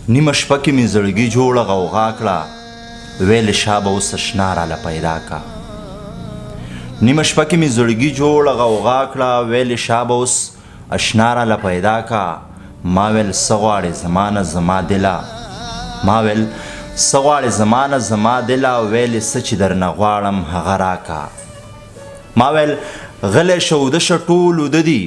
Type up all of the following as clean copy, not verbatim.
نیمه شپه کې مې زړګي جوړه غوغا کړه ویل شابه اوس اشنا راله پیدا کا نیمه شپه کې مې زړګي جوړه غوغا کړه ویل شابه اوس اشنا راله پیدا کا ما ویل څه غواړې زمانه زما دله ما ویل څه غواړې زمانه زما دله ویلې څه چې درنه غواړم هغه راکا ما ویل غلی شه وده شه ټول وده دي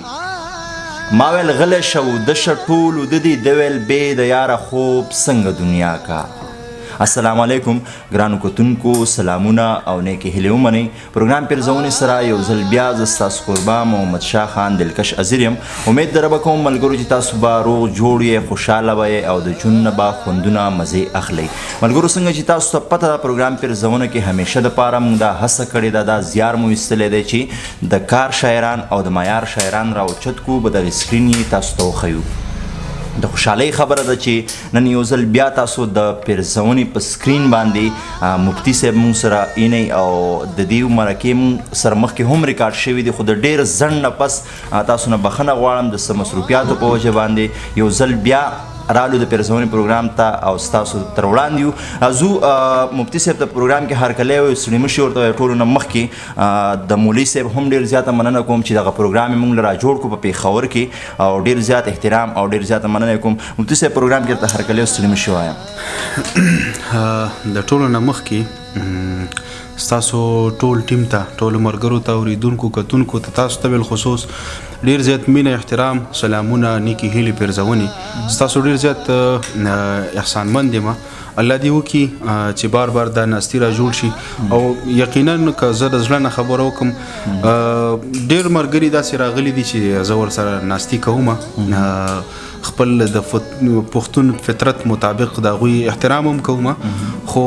ما ویل غلی شه وده شه ټول وده دي ده ویل بې د یاره خوب څنګه دنیا کا السلام علیکم ګرانو کتونکو سلامونه او نیکې هیلې ومنئ پروګرام پیرزونې سره یو ځل بیا زه ستاسو کوربه محمد شاه خان دلکش اظهر یم امید در به کوم ملګرو چې تاسو به روغ جوړ یې خوشحاله به او د ژوند نه به خوندونه مزې اخلئ ملګرو څنګه چې تاسو ته پته ده پروګرام پیرزونه کې همیشه دپاره موږ دا هڅه کړې ده دا زیار مو ایستلی دی چې د کار شاعران او د معیار شاعران راوچت کړو به دغې سکرین یې تاسو ته وښیو د خوشحالۍ خبره ده چې نن یو ځل بیا تاسو د پیرزونې په سکرین باندې مفتي صاحب مونږ سره اینئ او د دې مرکې مونږ سره مخکې هم ریکارډ شوي دي خو د ډېر ځنډ نه پس تاسو نه بخښنه غواړم د څه مصروفیاتو په وجه باندې یو ځل بیا رالو د پیرزونې پروګرام ته او ستاسو تر وړاندې یو زو مفتي صاحب د پروګرام کې هرکلی وایو ستړي مشي ورته وایو ټولو نه مخکې د مولوي صاحب هم ډېر زیاته مننه کوم چې دغه پروګرام یې موږ له راجوړ کړو په پېښور کې او ډېر زیات احترام او ډېر زیاته مننه کوم مفتي صاحب پروګرام کې درته هرکلی او ستړي مشي وایم د ټولو نه مخکې ستاسو ټول ټیم ته ټولو ملګرو ته اورېدونکو کتونکو ته تاسو ته بالخصوص ډېر زیات مینه احترام سلامونه نیکې هیلې پیرزونې ستاسو ډېر زیات احسانمند یم الله دې وکړي چې بار بار دا ناستي را جوړ شي او یقینا که زه د زړه نه خبره وکړم ډېر ملګري داسې راغلي دي چې زه ورسره ناستي کوم خپل د پښتون فطرت مطابق د هغوی احترام هم کوم خو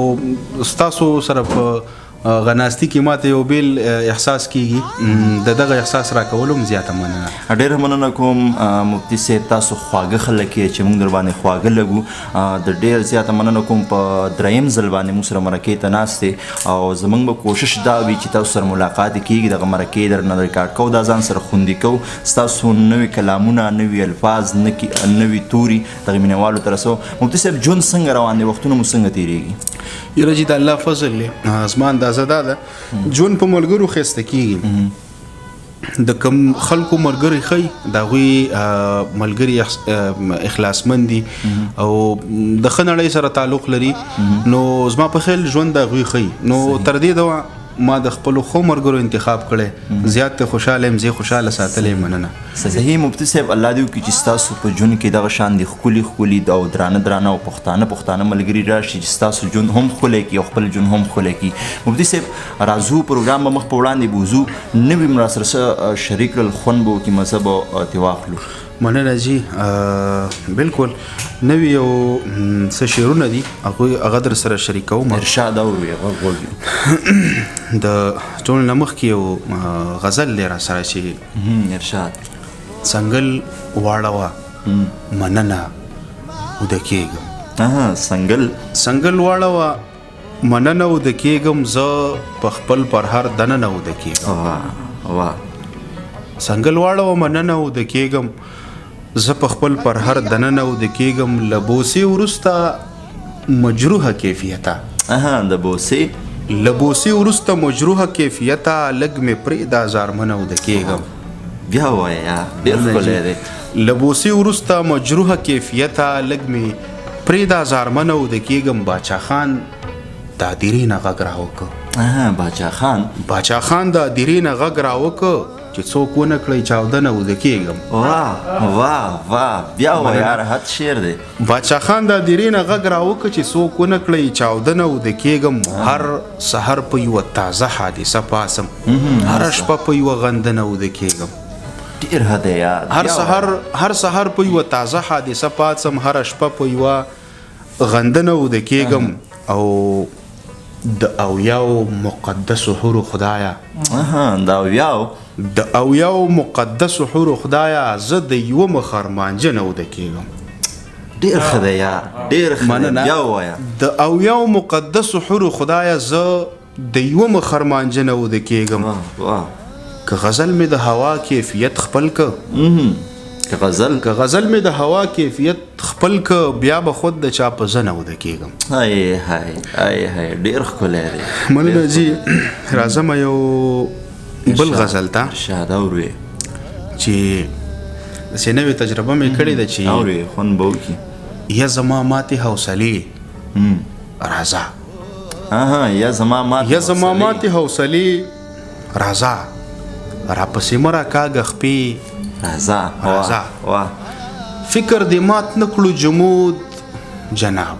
ستاسو سره په غناستی کې ماته یو بیل احساس کیږي د دغه احساس راکولو هم زیاته مننه ډېره مننه کوم مفتي صاحب تاسو خواږه خلک یې چې موږ در باندې خواږه لګو د ډېر زیاته مننه کوم په دریم ځل باندې موږ سره مرکې ته ناست او زموږ به کوشش دا وي چې تاسو سره ملاقات کیږي دغه مرکې درنه ریکارډ کوو دا ځان سره خوندي کوو ستاسو نوي کلامونه نوي الفاظ نوي توري دغه مینهوالو ته رسوو مفتي صاحب ژوند څنګه روان دی وختونه مو څنګه تېرېږي یره جي د الله فضل دی زما اندازه دا ده ژوند په ملګرو ښایسته کېږي د کوم خلکو ملګري ښایي د هغوی ملګري اخلاصمند دي او د ښه نړۍ سره تعلق لري نو زما په خیال ژوند د هغوی ښایي نو تر دې دوا ما د خپلو ښو ملګرو انتخاب کړی زیات خوشحاله یم زه خوشحاله ساتلی مننه صحیح مفتي صاحب الله دې وکړي چې ستاسو په ژوند کې دغه شان دي ښکلي ښکلي او درانه او پښتانه ملګري راشي چې ستاسو ژوند هم ښکلی کړي او خپل ژوند هم ښکلی کړي مفتي صاحب راځو پروګرام به مخ په وړاندې بوځو نوي م راسره شریک کړل خوند به وکړي مزه به ترې واخلو مننه جی بالکل نوی یو څه شعرونه دي هغه در سره شریکوم ارشاد اورو هغه غوږ د ټول نه مخکې یو غزل دی را سره چې ارشاد څنګل واړوه مننه وده کېږم څنګل واړوه مننه وده کېږم زه په خپل پرهر دننه وده کېږم څنګل واړوه مننه وده کېږم زه په خپل پرهر دننه وده کېږم له بوسې وروسته مجروحه کیفیته د بوسې وروسته مجروحه کیفیته لږ مې پرېږده زارمنه وده کېږم بیا وایه ډېر ښکلی دی له بوسې وروسته مجروحه کیفیته لږ مې پرېږده زارمنه وده کېږم باچا خان د هدیرې نه غږ راوکړه باچا خان د هدیرې نه غږ راوکړه چې څوک ونه کړی چاودنه وده کېږم واه بیا وایه راحت شعر دی باچا خان د هدیرې نه غږ راوکړه چې څوک ونه کړی چاودنه وده کېږم هر سحر په یوه تازه حادثه پاسم هره شپه په یوه غندنه وده کېږم ډېر ښه دی یار هر سحر په یوه تازه حادثه پاسم هره شپه په یوه غندنه وده کېږم او د اویاو مقدسو حورو خدایا د اویاو مقدسو حورو خدایا زه د یوه مخرمانجه نه وده کېږم ډېر ښه دی یار ډېر ښه دی بیا ووایه د اویاو مقدسو حورو خدایا زه د یوه مخرمانجه نه وده کېږم که غزل مې د هوا کیفیت خپل که که غزل که غزل مې د هوا کیفیت خپل که بیا به خود د چا په زنه وده کېږم. هاي هاي هاي هاي ډېر ښکلی دی. مننه جي. راځم یو بل غزل ته ارشاد اورې چې داسې نوې تجربه مې کړې ده چې اورې خوند به وکړي. یا زما ماتې حوصلې راځه، یا زما ماتې حوصلې راځه، راپسې مه راکاږه خپې راځه. فکر دې مات نه کړو جمود جناب،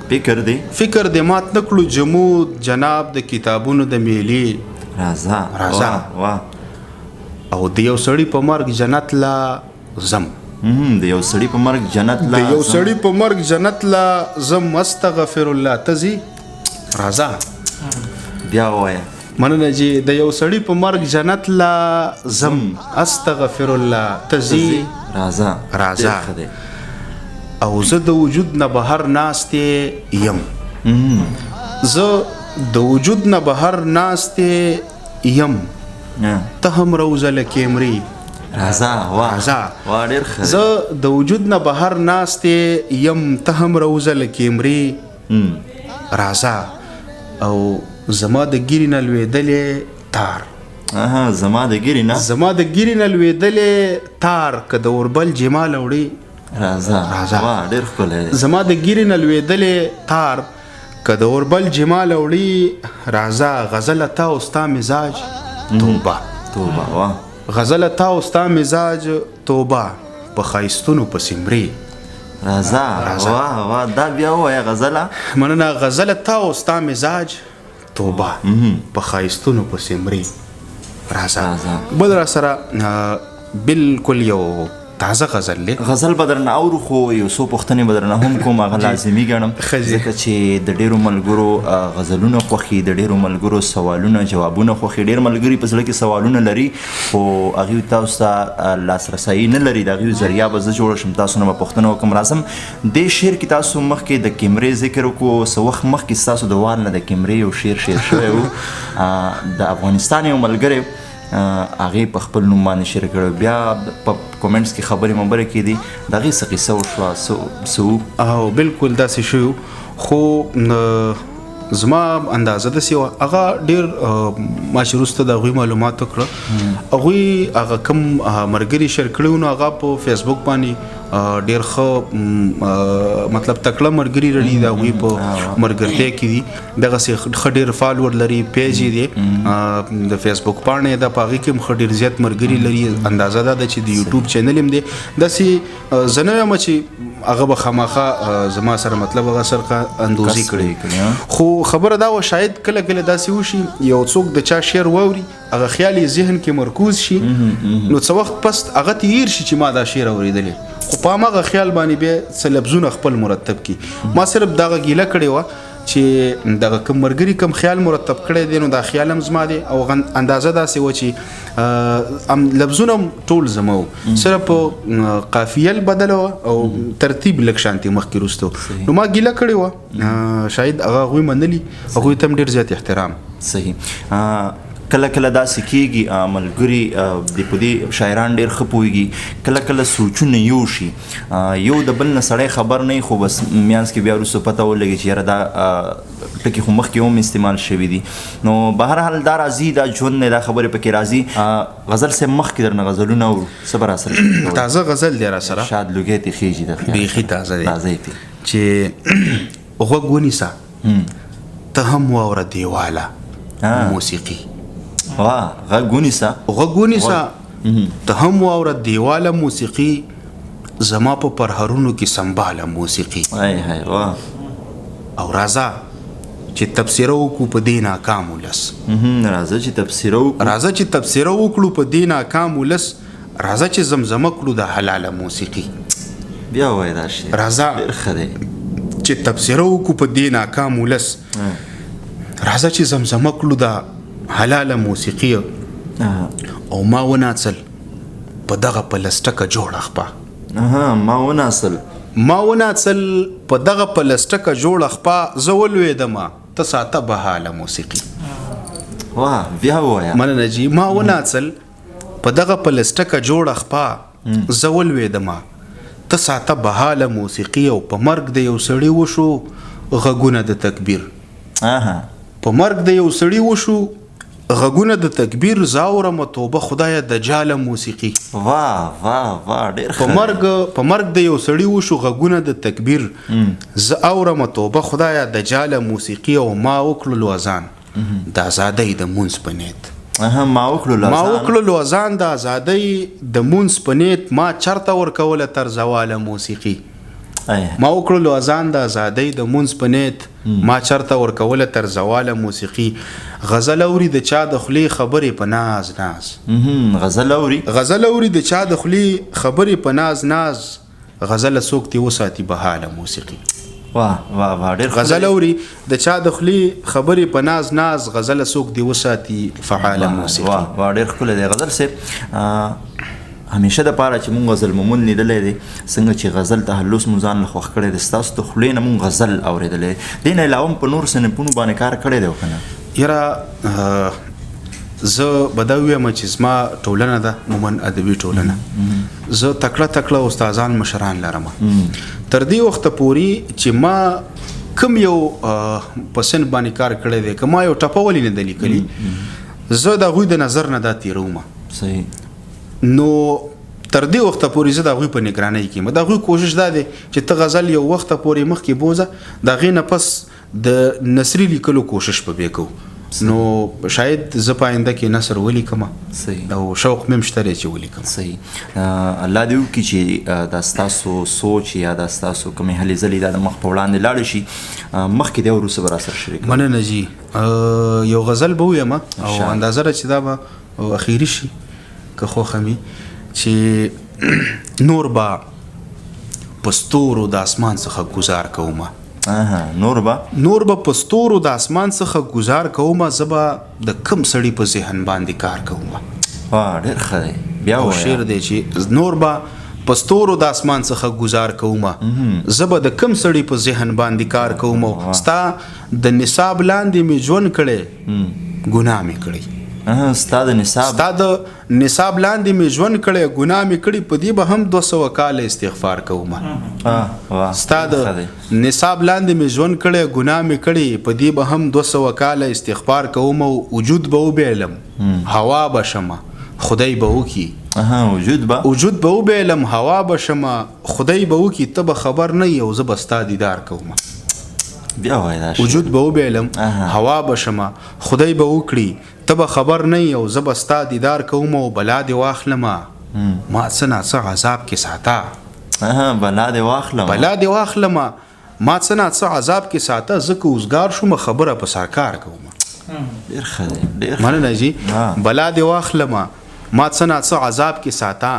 فکر دې مات نه کړو جمود جناب د کتابونو د میلې راځه. او د یو سړي په مرګ جنت لا زم، د یو سړي په مرګ جنت لا زم استغفر الله تزي راځه. بیا وایا مننه جی. د یو سړي په مرګ جنت لا زم استغفر الله تزي راځه. او زه د وجود نه بهر ناستې یم، زه د وجود نه بهر ناستې یم، ته هم روزه لکې مري راځه. ډېر ښه. زه د وجود نه بهر ناستې یم، ته هم روزه لکې مري راځه. او زما د ګیرې نه لوېدلې تار، زما د ګیرې نه لوېدلې تار که د اوربل جمال وړي راځه. ډېر ښکلی دی. زما د ګیرې نه لوېدلې تار که د اوربل جمال وړي راځه. غزله تا او ستا مزاج توبه، غزله تا او ستا مزاج توبه، په ښایستونو پسې مري راځه. دا بیا ووایه غزله. مننه. غزله تا او ستا مزاج توبه، په ښایستونو پسې مري راځه. بل را سره بالکل یو تازه غزل دی. غزل به درنه اورو، خو یو څو پوښتنې به درنه هم کوم، هغه لازمي ګڼم ځکه چې د ډېرو ملګرو غزلونه خوښي، د ډېرو ملګرو سوالونه جوابونه خوښي. ډېر ملګري په زړه کې سوالونه لري خو هغوی تاسو ته لاسرسی نه لري، د هغوی ذریعه به زه جوړه شم، تاسو نه به پوښتنه وکړم. راځم دې شعر کې تاسو مخکې د کیمرې ذکر وکړو، څه وخت مخکې ستاسو د وار نه د کیمرې یو شعر شوی و، د افغانستان یو ملګری هغې په خپل نوم باندې شعر کړی، بیا په کومنټس کې خبرې مبرې کېدي، د هغې څه قصه وشوه څه؟ او بالکل داسې شوي، خو زما اندازه داسې وه، هغه ډېر ما چې وروسته د هغوی معلومات وکړه، هغوی هغه کوم ملګري شیر کړي وو نو هغه په فیسبوک باندې ډېر ښه مطلب تکړه ملګري لري، د هغوی په ملګرتیا کې دي، دغسې ښه ډېر فالوور لري، پیج یې دی د فیسبوک پاڼې ده، په هغې کې هم ښه ډېر زیات ملګري لري. اندازه دا ده چې د یوټیوب چینل هم دی. داسې زه نه یم چې هغه به خامخا زما سره مطلب هغه سره اندوزي کړي، خو خبره دا وه شاید کله کله داسې وشي یو څوک د چا شعر واوري، هغه خیال یې ذهن کې مرکوز شي، نو څه وخت پس هغه ته هیر شي چې ما دا شعر اورېدلی، خو په هماغه خیال باندې بیا څه لفظونه خپل مرتب کړي. ما صرف دغه ګیله کړې وه چې دغه کوم ملګري کوم خیال مرتب کړی دی نو دا خیال هم زما دی، او اندازه داسې وه چې لفظونه ټول زما وو، صرف قافیه بدله وه او ترتیب لږ شانتې مخکې وروسته، نو ما ګیله کړې وه، شاید هغه هغوی منلي، هغوی ته هم ډېر زیات احترام. صحیح. کله کله داسې کېږي ملګري په دې شاعران ډېر ښه پوهېږي، کله کله سوچونه یو شي، یو د بل نه سړی خبر نه وي، خو بس میانځ کې بیا وروسته پته ولګي چې یاره دا ټکي خو مخکې هم استعمال شوي دي. نو بهرحال دا راځي، دا ژوند دی، دا خبرې پکې راځي. غزل صاحب مخکې درنه غزلونه اورو، څه به راسره تازه غزل دی راسره، شاد لوګی تې خېږي د بیخي تازه دی چې غوږ ونیسه ته هم واوره دیواله موسیقي، غوږ ونیسه ته هم واوره دیواله موسیقي، زما په پرهرونو کې سنباله موسیقي، او راځه چې تبصره وکړو په دې ناکام ولس، راځه چې تبصره وکړو په دې ناکام ولس، راځه چې زمزمه کړو د حلاله موسیقي. بیا وایه دا شعر راځه چې تبصره وکړو په دې ناکام ولس، راځه چې زمزمه کړو د حلاله موسیقي، او ما وناڅل په دغه پلسټکه جوړه خپه، ما وناڅل په دغه پلسټکه جوړه خپه، زه ولوېدمه ته ساته بهاله موسیقي. بیا ووایه. مننه جي. ما وناڅل په دغه پلسټکه جوړه خپه، زه ولوېدمه ته ساته بهاله موسیقي او په مرګ د یو سړي وشو غږونه د تکبیر په مرګ د یو سړي وشو غږونه د تکبیر زاورم توبه خدایه د جاله موسیقي ډېر په مرګ د یو سړي وشو غږونه د تکبیر زه اورم توبه خدایه د جاله موسیقي او ما وکړلو اذان د ازادۍ د مونځ په نیت ما وکړلو اذان د ازادۍ د مونځ په نیت ما چرته ورکوله تر زواله موسیقي ما وکړلو اذان د ازادۍ د مونځ په نیت ما چرته ورکوله تر زواله موسیقي غزل اوري د چا د خولې خبرې په ناز غزل اوري د چا د خولې خبرې په ناز غزل څوک دې وساتي بهاله موسیقي غزل اوري د چا د خولې خبرې په ناز غزل څوک دې وساتي فعاله موسیقي ډېر ښکلی دی غزل صاحب همیشه د پاره چې مونږ غزل مومون لیدلی دی څنګه چې غزل تحلس مو ځان له خوښ کړی دی ستاسو د خولې نه مونږ غزل اورېدلی دې نه علاوه په نور صنفونو باندې کار کړی دی که نه یاره زه به دا ووایم چې زما ټولنه ده عموما ادبي ټولنه زه تکړه استادان مشران لرم تر دې وخته پورې چې ما کوم یو په سن باندې کار کړی دی که ما یو ټپه ولې نه ده لیکلي زه د هغوی د نظر نه دا تېروم صحیح نو تر دې وخته پورې زه د هغوی په نگرانۍ کې د هغوی کوشش دا دی چې ته غزل یو وخته پورې مخکې بوځه د هغې نه پس د نثري لیکلو کوشش به بیا کوو نو شاید زه په آینده کې نثر ولیکم او شوق مې هم شته دی چې ولیکم صحیح الله دې وکړي چې دا ستاسو سوچ یا دا ستاسو کومې هلې ځلې دا د مخ په وړاندې لاړې شي مخکې دی وروسته به راسره شریک مننه جي یو غزل به ویم او اندازه ده چې دا به اخیري شي که خوښه مې چې نور به په ستورو د اسمان څخه ګزار کومه نور به په ستورو د اسمان څخه ګزار کومه زه به د کم سړي په ذهن باندې کار کومه ډېر ښه دی بیا شعر دی چې نور به په ستورو د اسمان څخه ګزار کومه زه به د کم سړي په ذهن باندې کار کومه ستا د نصاب لاندې مې ژوند کړی ګناه مې کړی ستا د نصاب لاندې مې ژوند کړی ګناه مې کړی په دې به هم 200 کاله استغفار کومه ستا د نصاب لاندې مې ژوند کړی ګناه مې کړی په دې به هم 200 کاله استغفار کومه وجود به وبیلم هوا به شمه خدای به وکي وجود به وبیلم هوا به شمه خدای به وکي ته به خبر نه یې او زه به ستا دیدار کومه وجود به وبیلم هوا به شمه خدای به وکړي ته به خبر نه یې او زه به ستا دیدار کوم او بلا دې واخلمه ما څه ناڅه عذاب کې ساته بلا دې واخلمه ما څه ناڅه عذاب کې ساته زه که اوزګار شوم خبره په سرکار کوم ډېر ښه دی مننه جي بلا دې واخلمه ما څه ناڅه عذاب کې ساته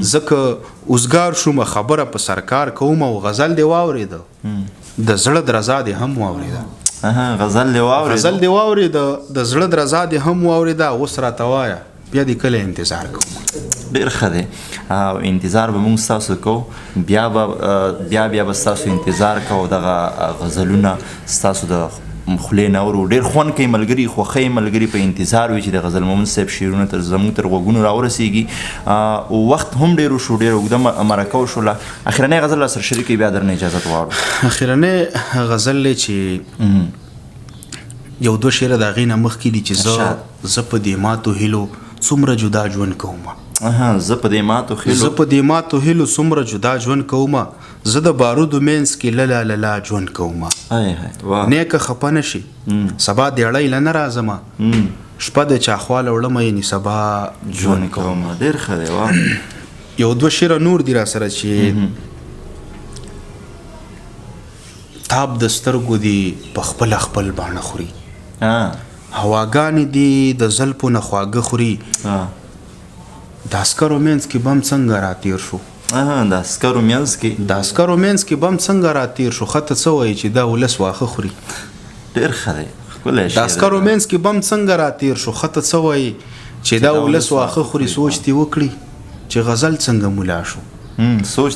زه که اوزګار شوم خبره په سرکار کوم او غزل دې واورېده د زړه درزا دې هم واورېده غزل دې واورېده د زړه درزا دې هم واورېده اوس راته وایه بیا دې کله انتظار کوم ډېر ښه دی او انتظار به موږ ستاسو کوو بیا به ستاسو انتظار کوو دغه غزلونه ستاسو د خولې نه اورو ډېر خوند کوي ملګري خوښوي ملګري په انتظار وي چې د غزل مومن صاحب شعرونه زموږ تر غوږونو راورسېږي وخت هم ډېر وشو ډېر اوږده مرکه وشوله اخرنی غزل راسره شریکوي بیا درنه اجازت غواړو اخرنی غزل دی چې یو 2 شعره د هغې نه مخکې دي چې زه په دې ماتو هیلو څومره جدا ژوند کومه زه په دې ماتو هیلو څومره جدا ژوند کومه زه د بارودو مینځ کې للا ژوند کومه نیکه خفه نه شي سبا دیړی له نه راځمه شپه د چا خواله وړمه یعنې سبا ژوند کومه ډېر ښه دی یو 2 شعره نور دي را سره چې تاب د سترګو دي په خپل باڼه خوري هواګانې دي د زلفو نه خواږه خوري د عسکرو منځ کې بم څنګه راتیر شو د عسکرو منځ کې بم څنګه راتیر شو خطه څه وایي چې دا ولس واښه خوري ډېر ښه دی د عسکرو منځ کې بم څنګه راتیر شو خطه څه وایي چې دا ولس واښه خوري سوچ دې وکړي چې غزل څنګه مولا شو سوچ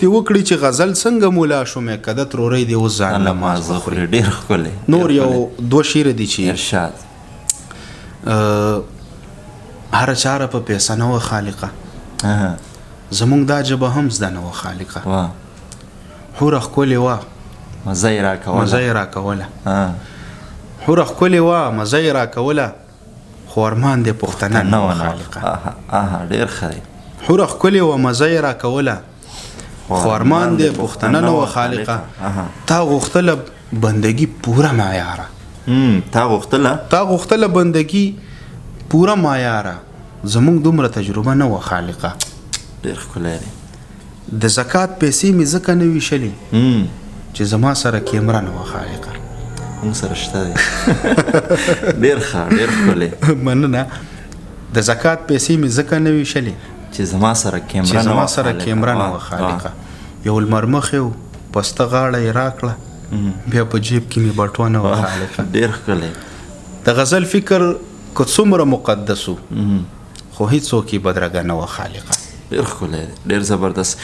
دې وکړي چې غزل څنګه مولا شو مې کده ترورۍ دې اوس ځان له مازغه خوري ډېر ښکلی نور یو 2 شعر دي چې ارشاد هر چاره په پیسه نه و خالقه زمونږ دا ژبه هم زده نه وه خالقه. وا حوره ښکلې وه مزه یې راکوله. مزه یې راکوله. حوره ښکلې وه مزه یې راکوله، خو ارمان دې پښتنه نه وه خالقه. ډېر ښه دی. حوره ښکلې وه مزه یې راکوله، خو ارمان دې پښتنه نه وه خالقه. تا غوښتله بندگی پوره معیاره. تا غوښتله بندگی پوره معیاره، زمونږ دومره تجربه نه وه خالقه. ډېر ښکلی دی. د زکات پیسې مې ځکه نه ویشلې چې زما سره کیمره نه وه خالقه. موږ سره شته دی. ډېر ښه ډېر ښکلی. مننه. د زکات پیسې مې ځکه نه ویشلې چې زما سره کیمره نه وه خالقه. یو لمر مخې و پسته غاړه یې راکړه، بیا په جیب کې مې بټوه نه وه خالقه. ډېر ښکلی. د غزل فکر که څومره مقدس و خو هیڅوک یې بدرګه نه وه خالقه. ډېر ښکلی دی. ډېر زبردست.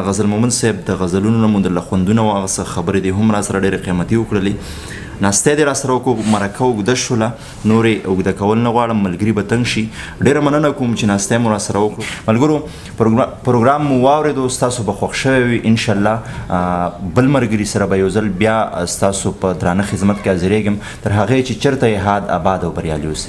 غزل مومن صاحب د غزلونو نه مو درله خوندونه و هغه څه خبرې دې هم را سره ډېرې قیمتي وکړلې. ناستی دې را سره وکړو، مرکه اوږده شوله، نورې اوږده کول نه غواړم، ملګري به تنګ شي. ډېره مننه کوم چې ناستی مو را سره وکړو. ملګرو پروګرام مو واورېدو، ستاسو به خوښ شوی وي انشاءالله. بل ملګري سره به یو ځل بیا ستاسو په درانه خدمت کې حاضرېږم. تر هغې چې چېرته یې هاد آباد او بریالي اوسئ.